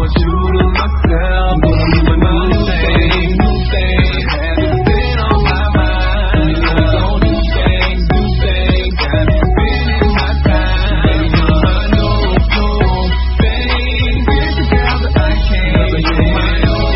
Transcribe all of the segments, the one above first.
more true to myself. Gonna do my new thing, new thing. Haven't been on my mind. Gonna do things, got me spending my time. Baby, you're my new thing. Get together, I can't. Baby, you're my new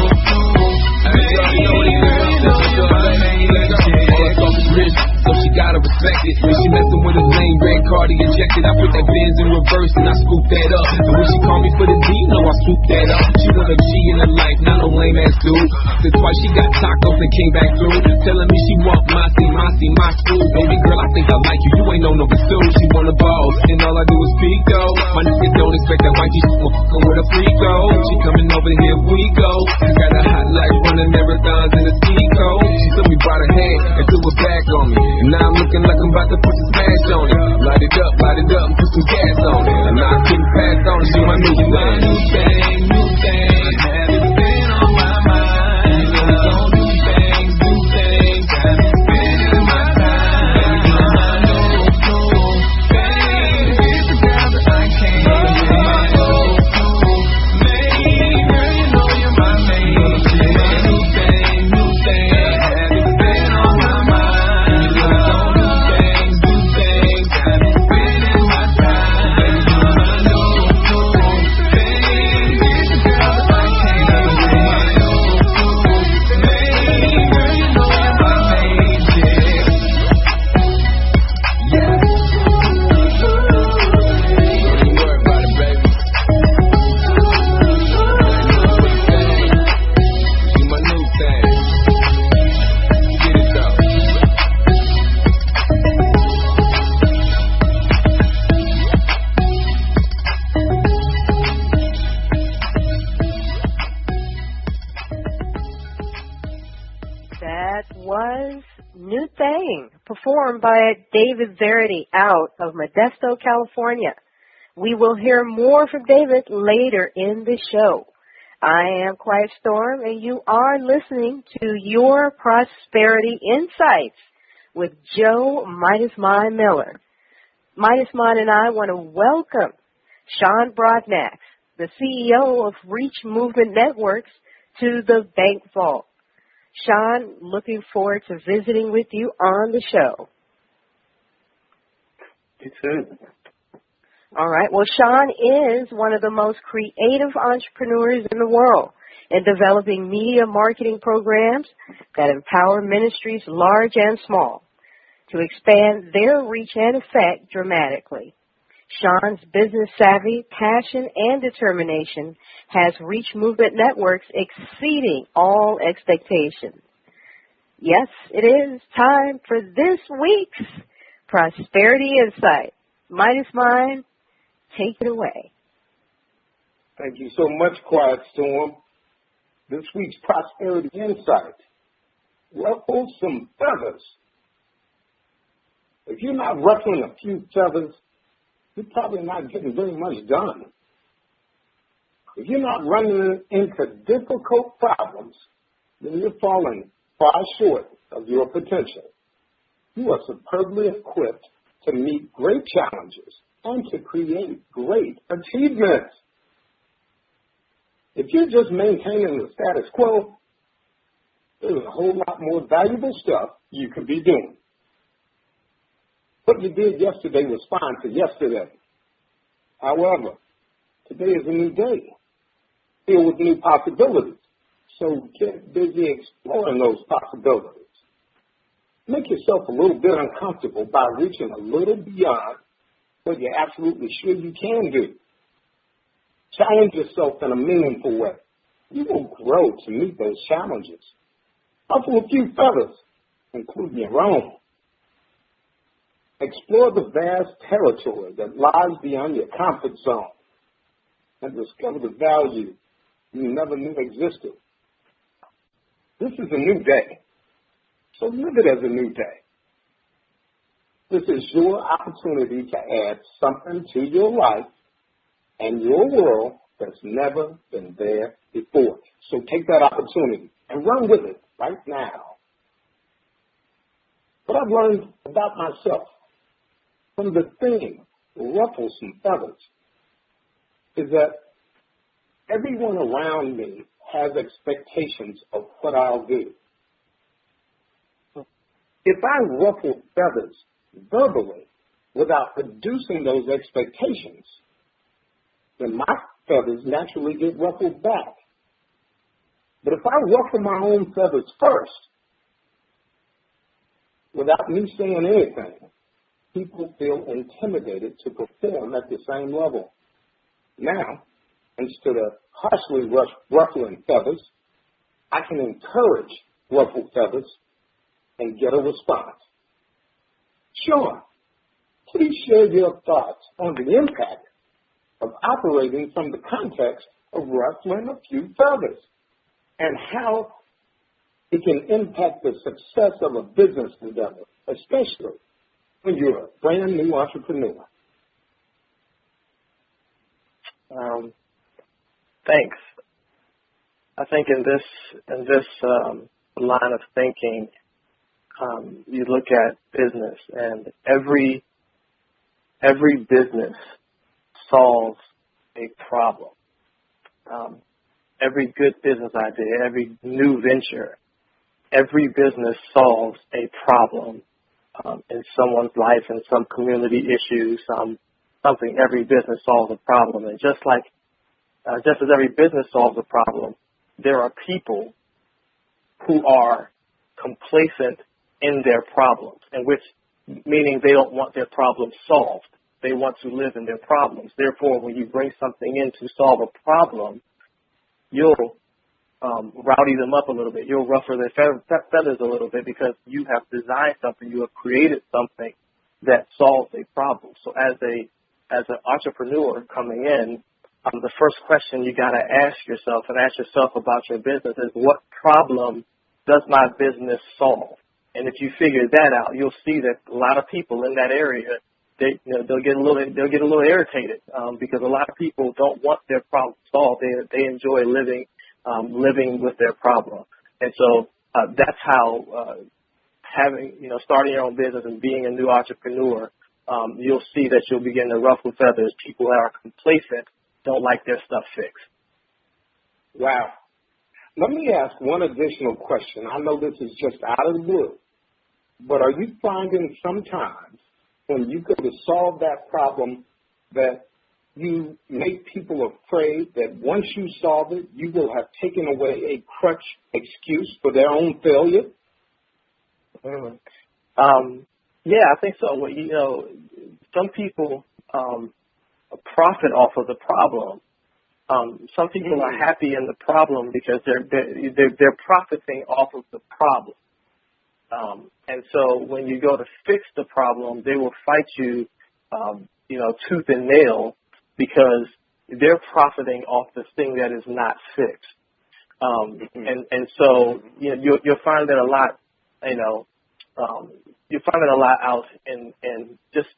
rich, so she gotta respect it. When she messing with a lame red Cardi injected, I put that Benz in reverse and I scoop that up. And when she call me for the D, no, I swoop that up. She want a G in her life, not no lame ass dude. That's why she got tacos and came back through, telling me she want my food. Baby girl, I think I like you, you ain't no number two. She want a boss, and all I do is speak though. My niggas don't expect that white she fucking with a freak though. She coming over here, we go. Got a hot life running marathons in the ski coat. She took me by the hand and threw it back on me, and now I'm looking like I'm about to put some smash on it. Light it up, and put some gas on it. And now I couldn't pass on it. She my new thing, new thing. Haven't been on my mind. Gonna do things, got me spending my time. Baby, you're my new thing. Get together, I can't. You're my new thing. Girl, you know you're my main. You're my new thing, haven't been on my mind. Gonna do things, got me spending my time. Baby, you're my new thing. Get together, I can't. You're my new thing. Girl, you know you're my main chick. Yeah. Don't you worry about it, baby. You my new thing. Get it though. That was New Thing, performed by David Veirty out of Modesto, California. We will hear more from David later in the show. I am Quiet Storm, and you are listening to Your Prosperity Insights with Joe Midas Mind Miller. Midas Mind and I want to welcome Shawn Broadnax, the CEO of Reach Movement Networks, to the Bank Vault. Shawn, looking forward to visiting with you on the show. Me too. All right. Well, Shawn is one of the most creative entrepreneurs in the world in developing media marketing programs that empower ministries large and small to expand their reach and effect dramatically. Shawn's business savvy, passion, and determination has Reach Movement Networks exceeding all expectations. Yes, it is time for this week's Prosperity Insight. Midas Mind, take it away. Thank you so much, Quiet Storm. This week's Prosperity Insight. Ruffle some feathers. If you're not ruffling a few feathers, you're probably not getting very much done. If you're not running into difficult problems, then you're falling far short of your potential. You are superbly equipped to meet great challenges and to create great achievements. If you're just maintaining the status quo, there's a whole lot more valuable stuff you could be doing. What you did yesterday was fine for yesterday. However, today is a new day, filled with new possibilities. So get busy exploring those possibilities. Make yourself a little bit uncomfortable by reaching a little beyond what you're absolutely sure you can do. Challenge yourself in a meaningful way. You will grow to meet those challenges. Ruffle a few feathers, including your own. Explore the vast territory that lies beyond your comfort zone and discover the value you never knew existed. This is a new day, so live it as a new day. This is your opportunity to add something to your life and your world that's never been there before. So take that opportunity and run with it right now. What I've learned about myself from the theme, Ruffle Some Feathers, is that everyone around me has expectations of what I'll do. If I ruffle feathers verbally without producing those expectations, then my feathers naturally get ruffled back. But if I ruffle my own feathers first, without me saying anything, people feel intimidated to perform at the same level. Now, instead of harshly ruffling feathers, I can encourage ruffled feathers and get a response. Shawn, please share your thoughts on the impact of operating from the context of ruffling a few feathers and how it can impact the success of a business endeavor, especially when you're a brand new entrepreneur. Thanks. I think in this line of thinking, you look at business, and every business solves a problem. Every good business idea, every new venture, every business solves a problem in someone's life, in some community issue, something. Every business solves a problem, and just as every business solves a problem, there are people who are complacent in their problems, and meaning they don't want their problems solved. They want to live in their problems. Therefore, when you bring something in to solve a problem, you'll rowdy them up a little bit. You'll ruffle their feathers a little bit because you have designed something, you have created something that solves a problem. So as an entrepreneur coming in, the first question you got to ask yourself about your business is, what problem does my business solve? And if you figure that out, you'll see that a lot of people in that area, they'll get a little irritated because a lot of people don't want their problem solved. They enjoy living with their problem, and so that's how starting your own business and being a new entrepreneur, you'll see that you'll begin to ruffle feathers. People that are complacent don't like their stuff fixed. Wow. Let me ask one additional question. I know this is just out of the blue, but are you finding sometimes when you go to solve that problem that you make people afraid that once you solve it, you will have taken away a crutch excuse for their own failure? Yeah, I think so. Some people profit off of the problem. Some people are happy in the problem because they're profiting off of the problem. And so when you go to fix the problem, they will fight you, tooth and nail, because they're profiting off the thing that is not fixed. And so you'll find that a lot. You find it a lot out in just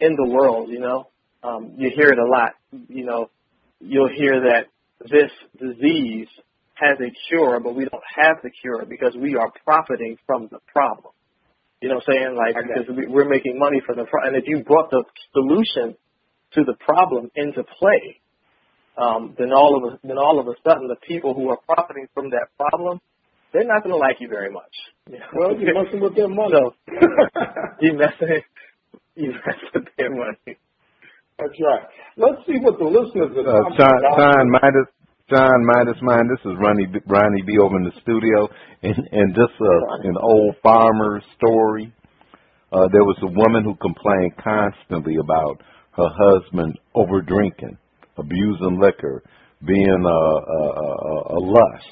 in the world. You hear it a lot. You'll hear that this disease has a cure, but we don't have the cure because we are profiting from the problem. You know what I'm saying? Because we're making money from the problem. And if you brought the solution to the problem into play, then all of a sudden the people who are profiting from that problem, they're not going to like you very much. Well, you're messing with their money. So, you mess with their money. That's right. Let's see what the listeners are talking about. Shawn, Midas Mind, this is Ronnie B. over in the studio. And just an old farmer story. There was a woman who complained constantly about her husband over drinking, abusing liquor, being a lush.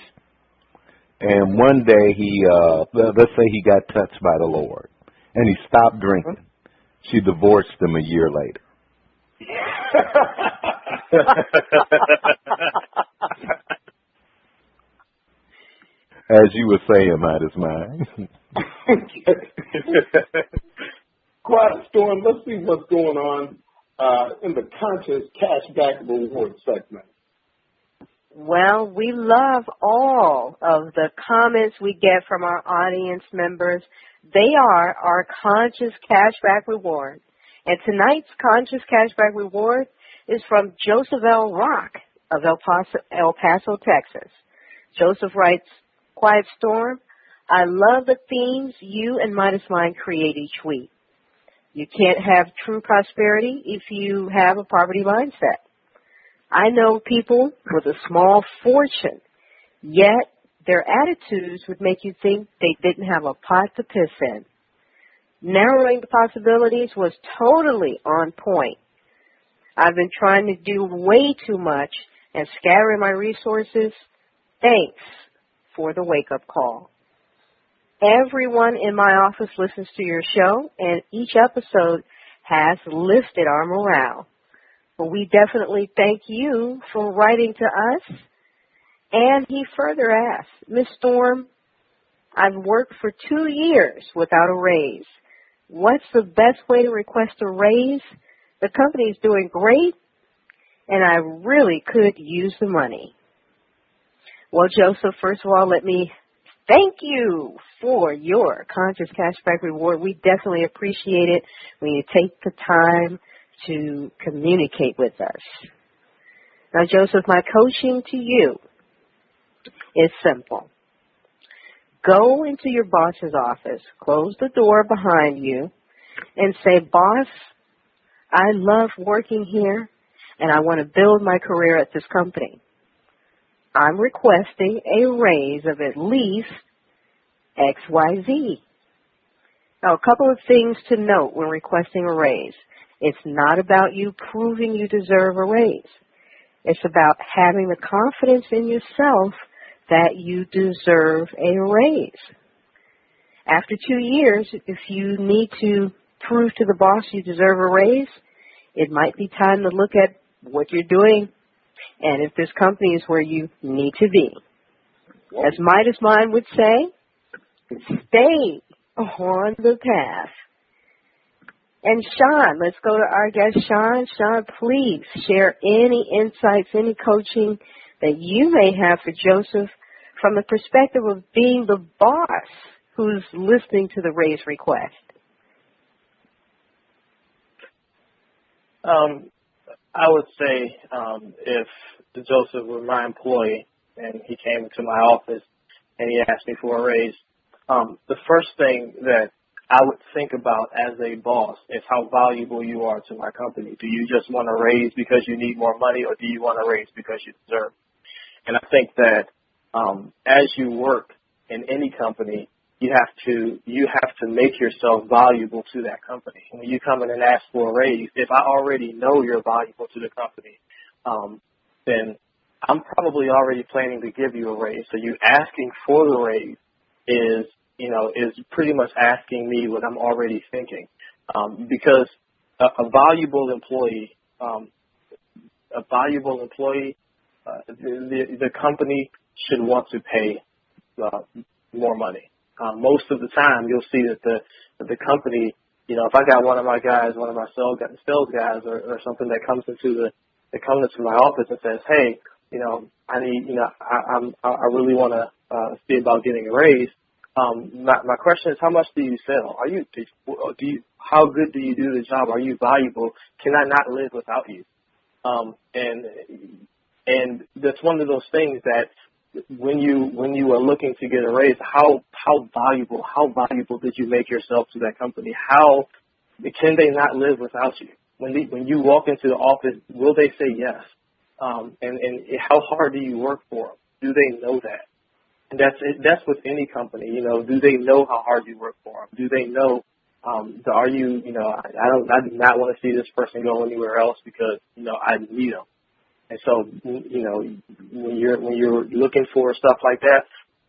And one day let's say he got touched by the Lord, and he stopped drinking. She divorced him a year later. As you were saying, Midas Mind. Quiet Storm, let's see what's going on in the conscious cashback reward segment. Well, we love all of the comments we get from our audience members. They are our conscious cashback reward. And tonight's conscious cashback reward is from Joseph L. Rock of El Paso, Texas. Joseph writes, Quiet Storm, I love the themes you and Midas Mind create each week. You can't have true prosperity if you have a poverty mindset. I know people with a small fortune, yet their attitudes would make you think they didn't have a pot to piss in. Narrowing the possibilities was totally on point. I've been trying to do way too much and scattering my resources. Thanks for the wake-up call. Everyone in my office listens to your show, and each episode has lifted our morale. But we definitely thank you for writing to us. And he further asked, Miss Storm, I've worked for 2 years without a raise. What's the best way to request a raise? The company's doing great, and I really could use the money. Well, Joseph, first of all, let me thank you for your conscious cashback reward. We definitely appreciate it when you take the time to communicate with us. Now, Joseph, my coaching to you is simple. Go into your boss's office, close the door behind you, and say, Boss, I love working here, and I want to build my career at this company. I'm requesting a raise of at least XYZ. Now, a couple of things to note when requesting a raise. It's not about you proving you deserve a raise. It's about having the confidence in yourself that you deserve a raise. After 2 years, if you need to prove to the boss you deserve a raise, it might be time to look at what you're doing and if this company is where you need to be. As Midas Mind would say, stay on the path. And Shawn, let's go to our guest, Shawn. Shawn, please share any insights, any coaching that you may have for Joseph from the perspective of being the boss who's listening to the raise request. I would say if Joseph were my employee and he came to my office and he asked me for a raise, the first thing that I would think about as a boss is how valuable you are to my company. Do you just want a raise because you need more money, or do you want a raise because you deserve it? And I think that as you work in any company, you have to make yourself valuable to that company. When you come in and ask for a raise, if I already know you're valuable to the company, then I'm probably already planning to give you a raise. So you asking for the raise is pretty much asking me what I'm already thinking. Because a valuable employee, the company should want to pay more money. Most of the time, you'll see that the company, if I got one of my sales guys or something that comes into my office and says, hey, I really want to see about getting a raise. My question is, how much do you sell? How good do you do the job? Are you valuable? Can I not live without you? And that's one of those things that when you are looking to get a raise, how valuable did you make yourself to that company? How can they not live without you? When you walk into the office, will they say yes? And how hard do you work for them? Do they know that? And that's with any company. Do they know how hard you work for them? Do they know? I do not want to see this person go anywhere else because I need them. And so, when you're looking for stuff like that,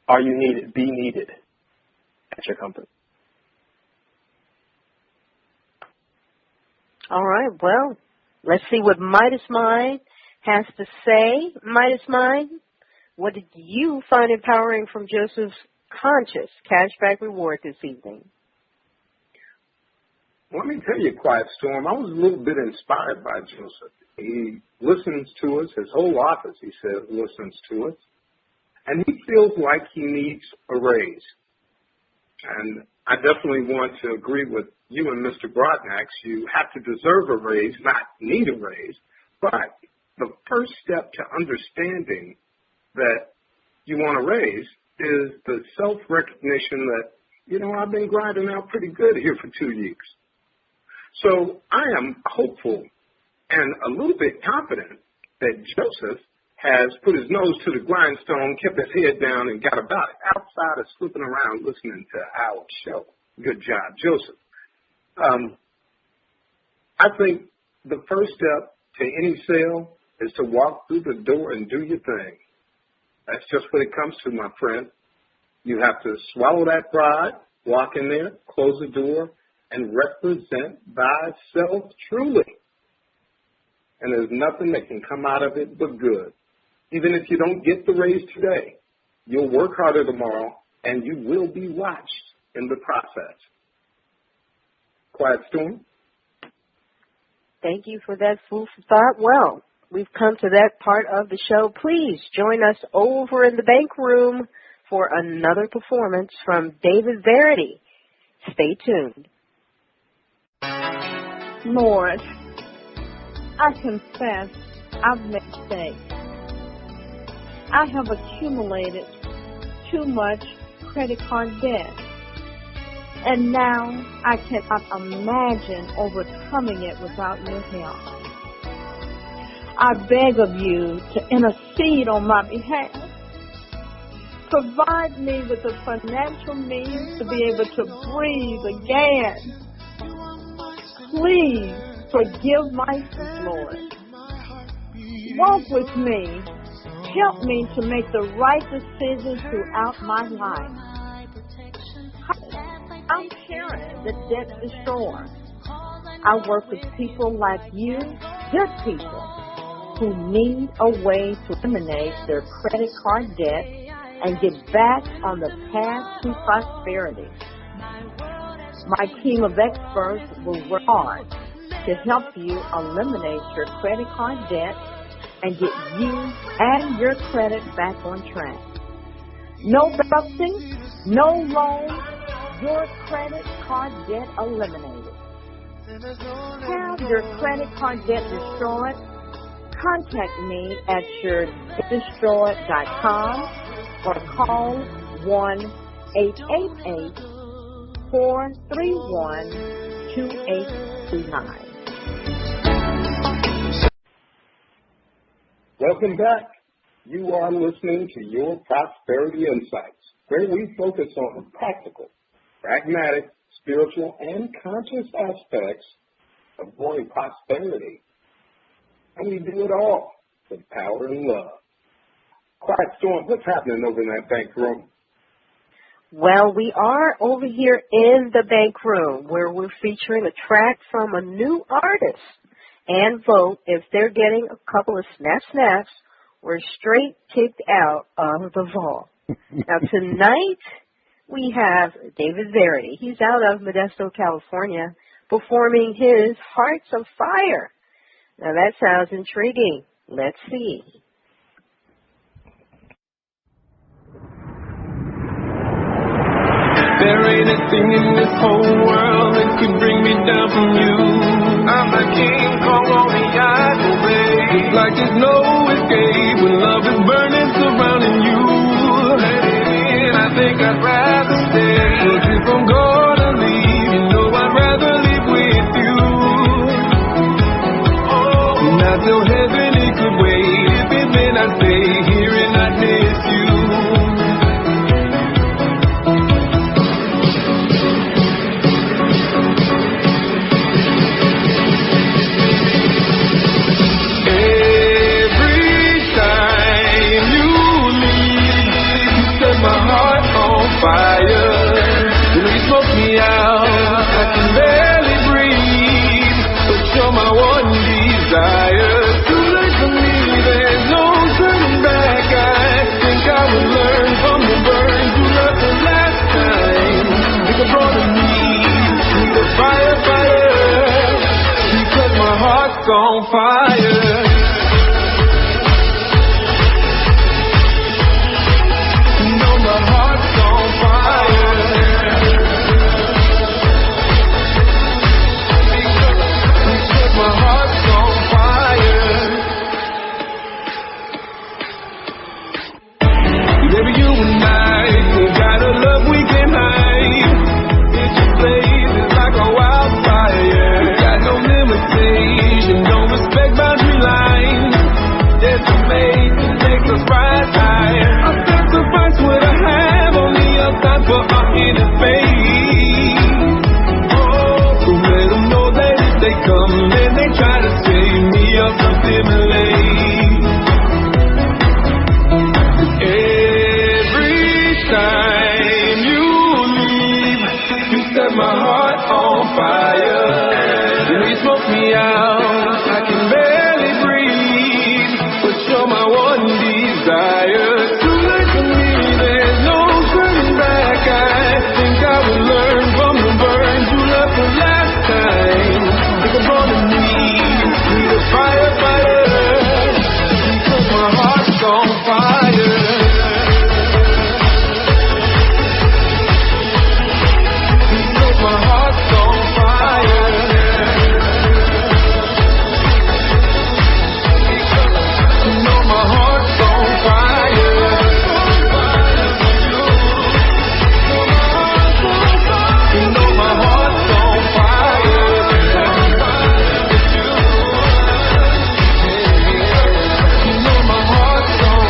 are you needed? Be needed at your company. All right. Well, let's see what Midas Mind has to say. Midas Mind, what did you find empowering from Joseph's conscious cashback reward this evening? Let me tell you, Quiet Storm, I was a little bit inspired by Joseph. He listens to us. His whole office, he says, listens to us. And he feels like he needs a raise. And I definitely want to agree with you and Mr. Broadnax. You have to deserve a raise, not need a raise. But the first step to understanding that you want to raise is the self-recognition that, I've been grinding out pretty good here for 2 years. So I am hopeful and a little bit confident that Joseph has put his nose to the grindstone, kept his head down, and got about it outside of slipping around listening to our show. Good job, Joseph. I think the first step to any sale is to walk through the door and do your thing. That's just what it comes to, my friend. You have to swallow that pride, walk in there, close the door, and represent thyself truly. And there's nothing that can come out of it but good. Even if you don't get the raise today, you'll work harder tomorrow, and you will be watched in the process. Quiet Storm? Thank you for that food for thought. Well, we've come to that part of the show. Please join us over in the bank room for another performance from David Veirty. Stay tuned. Lord, I confess I've made mistakes. I have accumulated too much credit card debt, and now I cannot imagine overcoming it without your help. I beg of you to intercede on my behalf. Provide me with the financial means to be able to breathe again. Please forgive my sins, Lord. Walk with me. Help me to make the right decisions throughout my life. I'm Sharon, the debt destroyer. I work with people like you, good people, who need a way to eliminate their credit card debt and get back on the path to prosperity. My team of experts will work hard to help you eliminate your credit card debt and get you and your credit back on track. No bankruptcy, no loan, your credit card debt eliminated. Have your credit card debt destroyed? Contact me at yourdebtdestroyed.com or call 1-888-431-2829. Welcome back. You are listening to Your Prosperity Insights, where we focus on practical, pragmatic, spiritual, and conscious aspects of growing prosperity. And we do it all with power and love. Quiet Storm, what's happening over in that bank room? Well, we are over here in the bank room where we're featuring a track from a new artist and vote if they're getting a couple of snaps or straight kicked out of the vault. Now, tonight we have David Veirty. He's out of Modesto, California, performing his Hearts of Fire. Now, that sounds intriguing. Let's see. There ain't a thing in this whole world that could bring me down from you. I'm the King Kong on the idle bay. It's like there's no escape when love is burning, surrounding you. Let it in, I think I'd rather stay. But if I'm gonna leave, you know I'd rather live with you. Oh, not till heaven it could wait. If it meant I'd stay here and I'd miss you. Fire, when you smoke me out, I can barely breathe, but you're my one desire. Too late for me, there's no turning back. I think I will learn from the burn you left the last time. Think I'm gonna need the fire, because my heart's on fire. Baby, you and I got a love we can hide. It's your blaze, it's like a wildfire, yeah. We got no limitation, no respect boundary lines. There's a maze that makes us rise high. I sacrifice what I have, only a time for our inner faith. Oh, so let them know that if they come and they try to save me or something late. Every time you leave, you set my heart on fire. When you smoke me out, I can barely breathe, but you're my one desire. Too late for me, there's no turning back. I think I will learn from the burns you left the last time. Think I'm gonna need a firefighter, because my heart's on fire. Because my heart's on fire. You know my heart's on fire. You know my heart's on fire. You know my heart's on fire.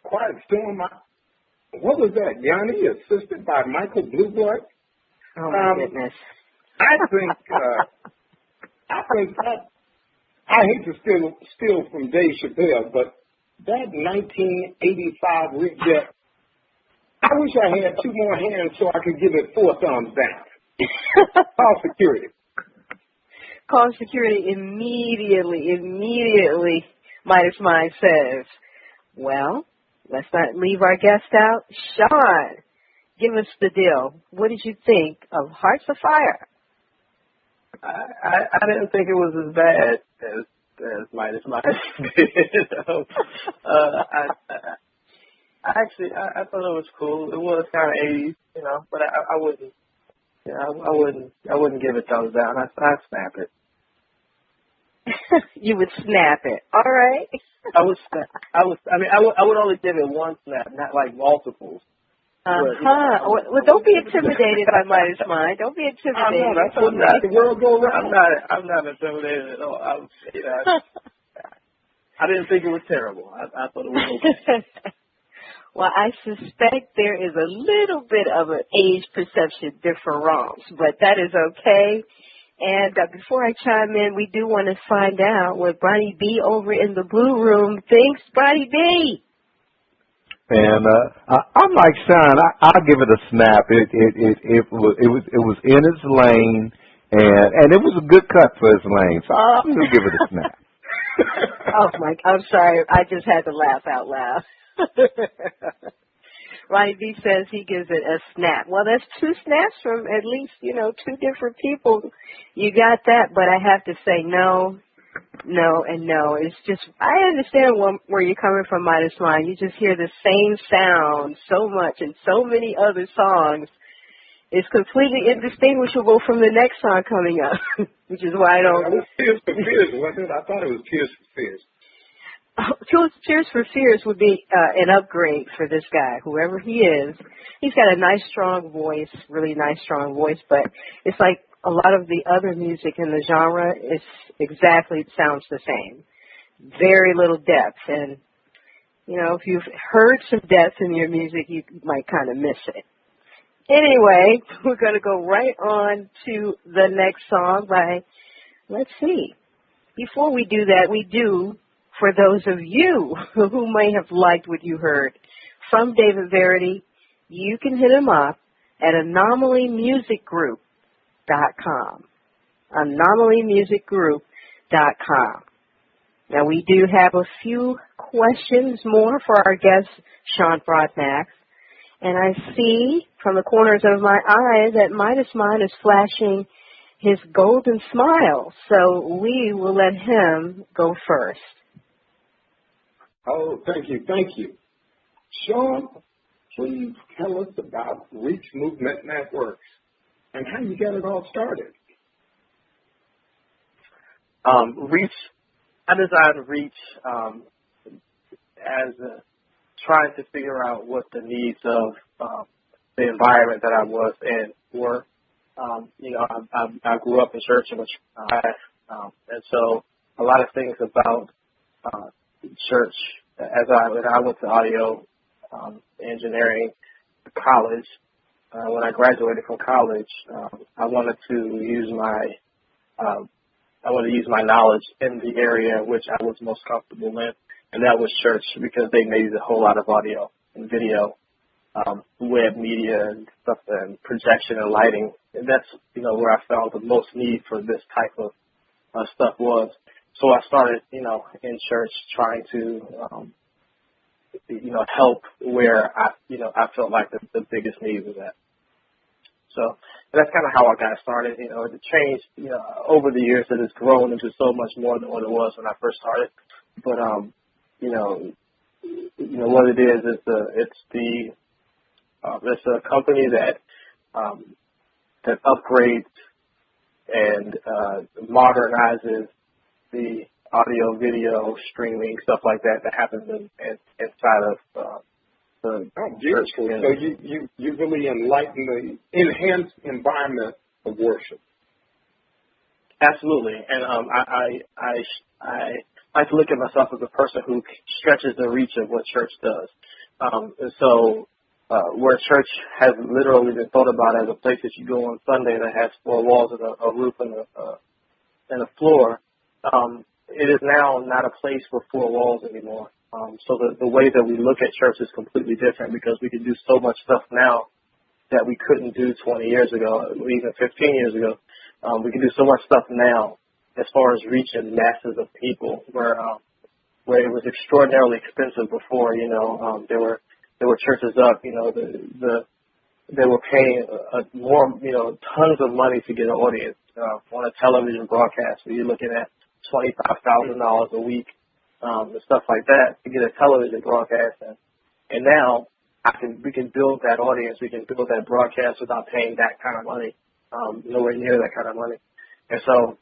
Quiet Storm. What was that, Yanni, assisted by Michael Blueblood? Oh, my goodness. I think that, I hate to steal from Dave Chappelle, but that 1985 reject, I wish I had two more hands so I could give it 4 thumbs down. Call security. Call security immediately. Midas Mind says, well, let's not leave our guest out. Shawn, give us the deal. What did you think of Hearts of Fire? I didn't think it was as bad as Midas Mind did. I thought it was cool. It was kind of 80s, but I wouldn't give it thumbs down. I'd snap it. You would snap it. All right. I would only give it one snap, not like multiples. Well, don't be intimidated by Midas Mind. Don't be intimidated. That's what the world go around. I'm not intimidated at all. I didn't think it was terrible. I thought it was okay. Well, I suspect there is a little bit of an age perception difference, but that is okay. And before I chime in, we do want to find out what Bronny B over in the Blue Room thinks. Bronny B. And I'm like Shawn. I'll give it a snap. It was in its lane, and it was a good cut for its lane. So I'm gonna give it a snap. Oh my! I'm sorry. I just had to laugh out loud. Ronnie B says he gives it a snap. Well, that's 2 snaps from at least 2 different people. You got that, but I have to say no. It's just, I understand where you're coming from, Midas Mind. You just hear the same sound so much in so many other songs. It's completely indistinguishable from the next song coming up, which is why I don't. It was Tears for Fears, wasn't it? I thought it was Tears for Fears. Tears for Fears would be an upgrade for this guy, whoever he is. He's got a nice, strong voice, really nice, strong voice, but it's like a lot of the other music in the genre is it sounds the same. Very little depth, and, if you've heard some depth in your music, you might kind of miss it. Anyway, we're going to go right on to the next song let's see. Before we do that, for those of you who may have liked what you heard from David Veirty, you can hit him up at anomalymusicgroup.com. anomalymusicgroup.com. Now, we do have a few questions more for our guest, Shawn Broadnax. And I see from the corners of my eye that Midas Mind is flashing his golden smile. So we will let him go first. Oh, thank you. Shawn, please tell us about Reach Movement Networks and how you got it all started. Reach, I designed Reach as trying to figure out what the needs of the environment that I was in were. I grew up in church and and so a lot of things about church, when I went to audio engineering college, when I graduated from college, I wanted to use my knowledge in the area in which I was most comfortable in, and that was church, because they made a whole lot of audio and video, web media and stuff, and projection and lighting, and that's where I found the most need for this type of stuff was. So I started, in church, trying to, help where I felt like the biggest need was at. So that's kind of how I got started. It changed, over the years. It has grown into so much more than what it was when I first started. But, what it is it's a company that upgrades and modernizes the audio, video, streaming, stuff like that happens inside of the church. So you really enlighten the enhanced environment of worship. Absolutely, and I like to look at myself as a person who stretches the reach of what church does. And so where church has literally been thought about as a place that you go on Sunday that has four walls and a roof and a floor, it is now not a place for four walls anymore. So the way that we look at church is completely different, because we can do so much stuff now that we couldn't do 20 years ago, or even 15 years ago. We can do so much stuff now as far as reaching masses of people, where it was extraordinarily expensive before. There were churches up. They were paying more, tons of money to get an audience on a television broadcast. So you're looking at $25,000 a week and stuff like that to get a television broadcast. And now we can build that audience. We can build that broadcast without paying that kind of money, nowhere near that kind of money. And so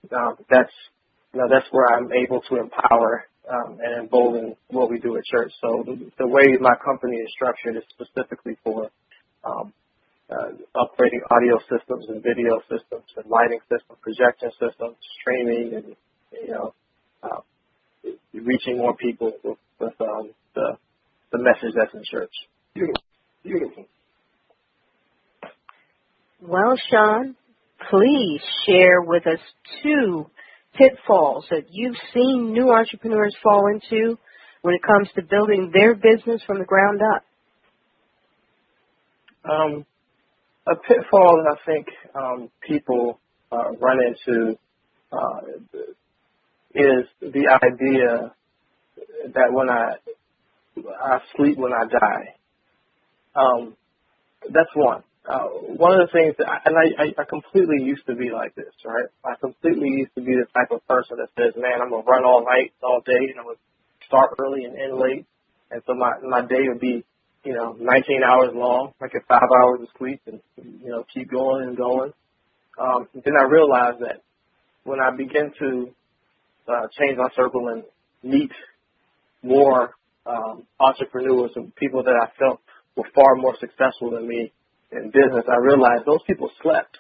that's where I'm able to empower and embolden what we do at church. So the way my company is structured is specifically for upgrading audio systems and video systems and lighting systems, projection systems, streaming, and reaching more people with the message that's in church. Beautiful. Well, Shawn, please share with us 2 pitfalls that you've seen new entrepreneurs fall into when it comes to building their business from the ground up. A pitfall that I think people run into is the idea that when I sleep when I die. That's one. One of the things that I completely used to be like this, right? I completely used to be the type of person that says, man, I'm going to run all night, all day, and I'm going to start early and end late. And so my day would be, 19 hours long. I get 5 hours of sleep and, keep going and going. Then I realized that when I begin to change my circle and meet more entrepreneurs and people that I felt were far more successful than me in business, I realized those people slept.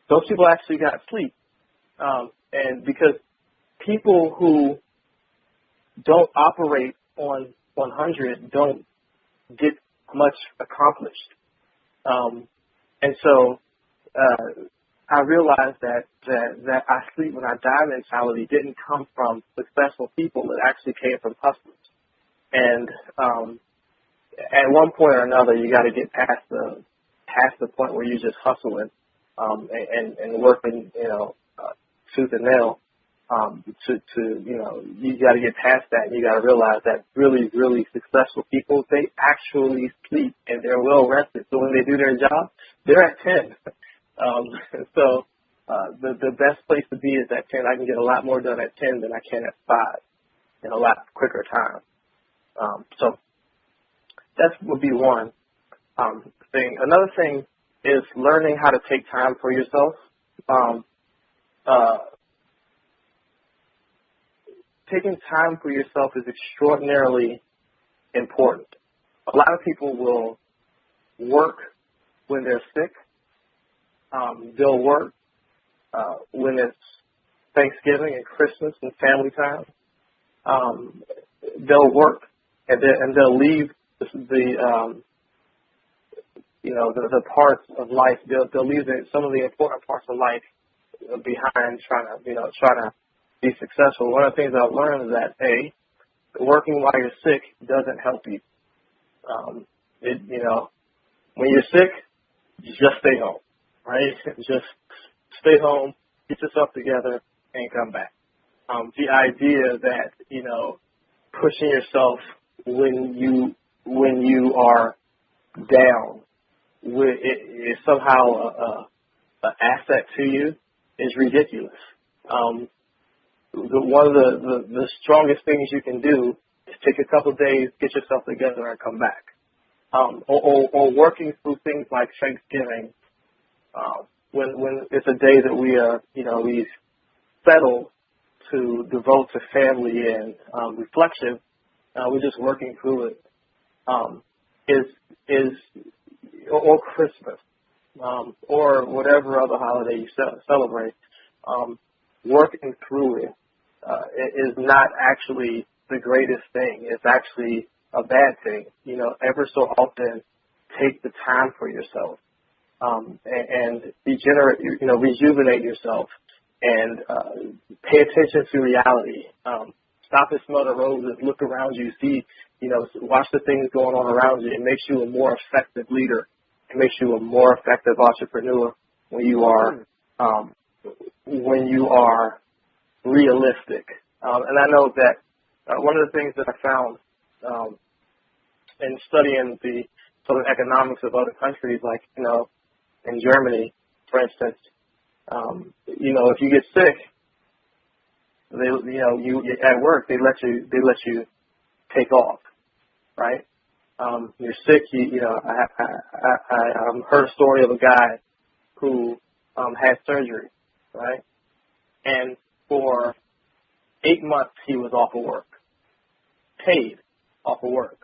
Those people actually got sleep. And because people who don't operate on 100 don't get much accomplished. And so I realized that I sleep when I die mentality didn't come from successful people. It actually came from hustlers. And at one point or another, you got to get past the point where you're just hustling and working, tooth and nail. You got to get past that, and you got to realize that really, really successful people, they actually sleep and they're well rested. So when they do their job, they're at 10. So the best place to be is at 10. I can get a lot more done at 10 than I can at 5 in a lot quicker time. So that would be one thing. Another thing is learning how to take time for yourself. Taking time for yourself is extraordinarily important. A lot of people will work when they're sick. They'll work when it's Thanksgiving and Christmas and family time. They'll work and they'll leave the parts of life. They'll leave some of the important parts of life behind, trying to be successful. One of the things I've learned is that working while you're sick doesn't help you. When you're sick, just stay home, right? Just stay home, get yourself together, and come back. The idea that pushing yourself when you are down is somehow an asset to you is ridiculous. One of the strongest things you can do is take a couple of days, get yourself together, and come back. Or working through things like Thanksgiving, when it's a day that we settle to devote to family and reflection, we're just working through it. Or Christmas, or whatever other holiday you celebrate, working through it is not actually the greatest thing. It's actually a bad thing. Ever so often, take the time for yourself and rejuvenate yourself, and pay attention to reality. Stop and smell the roses. Look around you. See, watch the things going on around you. It makes you a more effective leader. It makes you a more effective entrepreneur when you are realistic. And I know that one of the things that I found in studying the sort of economics of other countries, like in Germany, for instance, if you get sick, you at work they let you take off, right? You're sick. I heard a story of a guy who had surgery, right? And for 8 months he was off of work, paid off of work.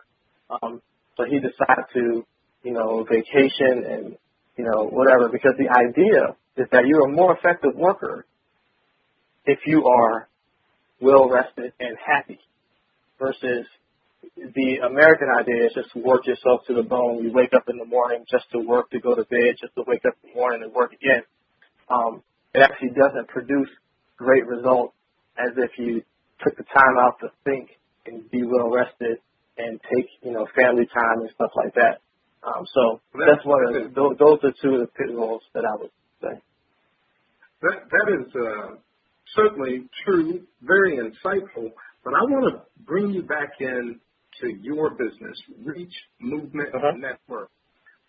So he decided to, vacation and whatever, because the idea is that you're a more effective worker if you are well rested and happy, versus the American idea is just work yourself to the bone. You wake up in the morning just to work, to go to bed, just to wake up in the morning and work again. It actually doesn't produce great results as if you took the time out to think and be well rested and take, family time and stuff like that. So that's one of those are two of the pitfalls that I would say. That is certainly true, very insightful. But I want to bring you back in to your business, Reach Movement Network.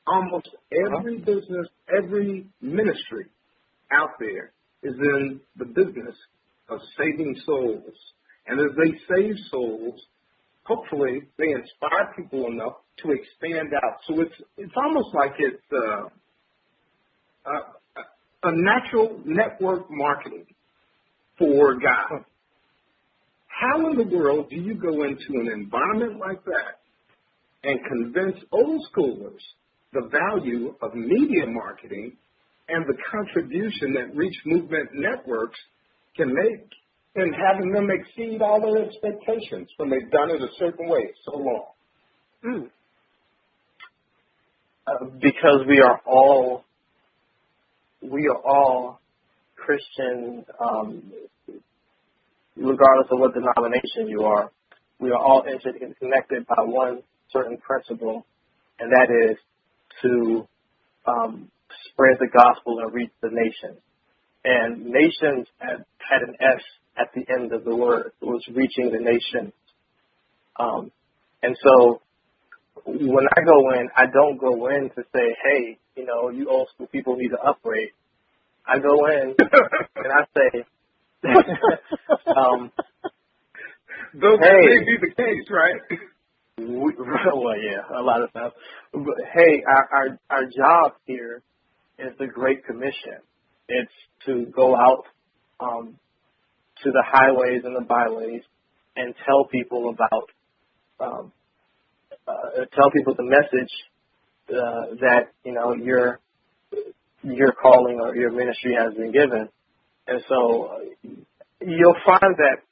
Almost every business, every ministry out there is in the business of saving souls. And as they save souls, hopefully they inspire people enough to expand out. So it's almost like it's a natural network marketing for God. How in the world do you go into an environment like that and convince old schoolers the value of media marketing and the contribution that Reach Movement Networks can make in having them exceed all their expectations when they've done it a certain way so long? Because we are all Christian, regardless of what denomination you are. We are all interconnected by one certain principle, and that is to spread the gospel and reach the nations. And nations had an S at the end of the word. It was reaching the nations. And so when I go in, I don't go in to say, hey, you old school people need to upgrade. I go in and I say, those may be the case, right? Well, yeah, a lot of times. But hey, our job here is the Great Commission. It's to go out to the highways and the byways and tell people about, tell people the message that, you know, your calling or your ministry has been given. And so you'll find that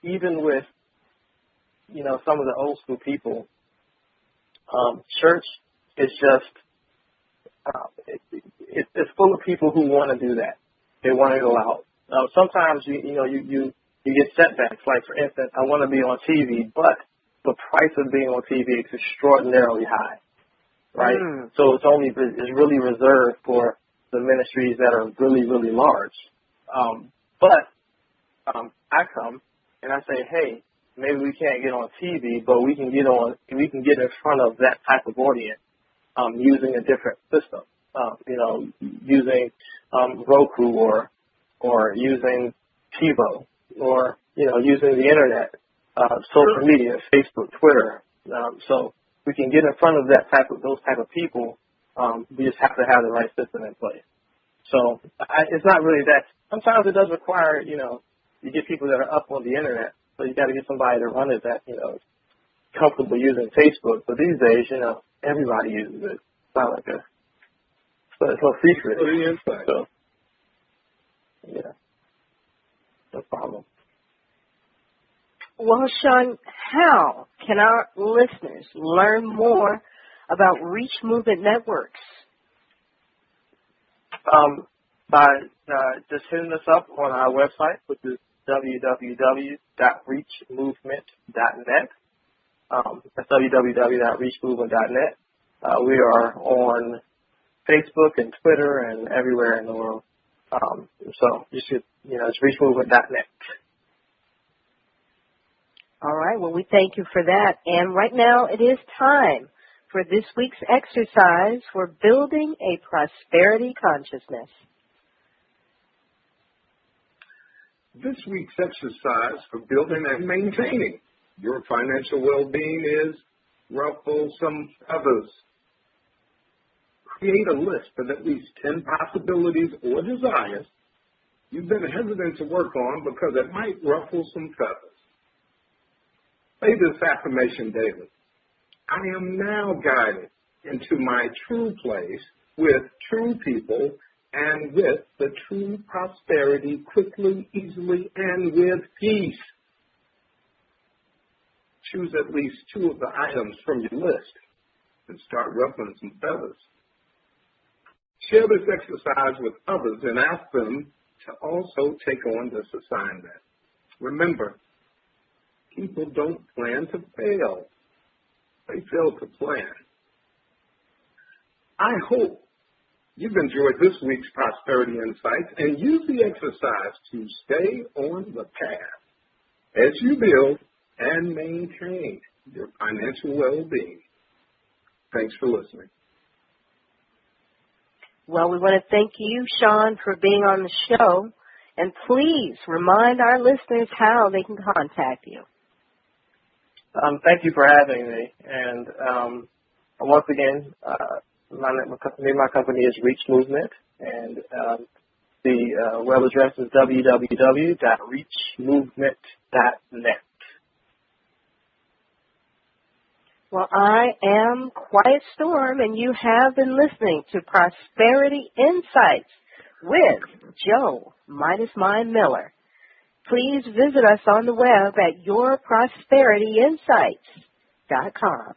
even with, you know, some of the old school people, church is just, it's full of people who want to do that. They want to go out. Sometimes, you get setbacks. Like, for instance, I want to be on TV, but the price of being on TV is extraordinarily high, right? So it's really reserved for the ministries that are really, really large. But I come and I say, hey, maybe we can't get on TV, but we can get in front of that type of audience using a different system. Using Roku or using TiVo or, using the internet, social media, Facebook, Twitter. So we can get in front of those type of people. We just have to have the right system in place. So it's not really that. Sometimes it does require, you get people that are up on the internet. So you got to get somebody to run it that, is comfortable using Facebook. But these days, everybody uses it. It's not like it's no secret. So, yeah, no problem. Well, Shawn, how can our listeners learn more about Reach Movement Networks? By just hitting us up on our website, which is www.reachmovement.net. That's www.reachmovement.net. We are on Facebook and Twitter and everywhere in the world. So you should, it's reachmovement.net. All right. Well, we thank you for that. And right now it is time for this week's exercise for building a prosperity consciousness. This week's exercise for building and maintaining your financial well-being is Ruffle Some Feathers. Create a list of at least 10 possibilities or desires you've been hesitant to work on because it might ruffle some feathers. Say this affirmation daily. I am now guided into my true place with true people and with the true prosperity quickly, easily, and with peace. Choose at least 2 of the items from your list and start ruffling some feathers. Share this exercise with others and ask them to also take on this assignment. Remember, people don't plan to fail. They fail to plan. I hope you've enjoyed this week's Prosperity Insights and use the exercise to stay on the path as you build and maintain your financial well-being. Thanks for listening. Well, we want to thank you, Shawn, for being on the show. And please remind our listeners how they can contact you. Thank you for having me. And once again, my company is Reach Movement, and the web address is www.reachmovement.net. Well, I am Quiet Storm, and you have been listening to Prosperity Insights with Joe Midas Mind Miller. Please visit us on the web at yourprosperityinsights.com.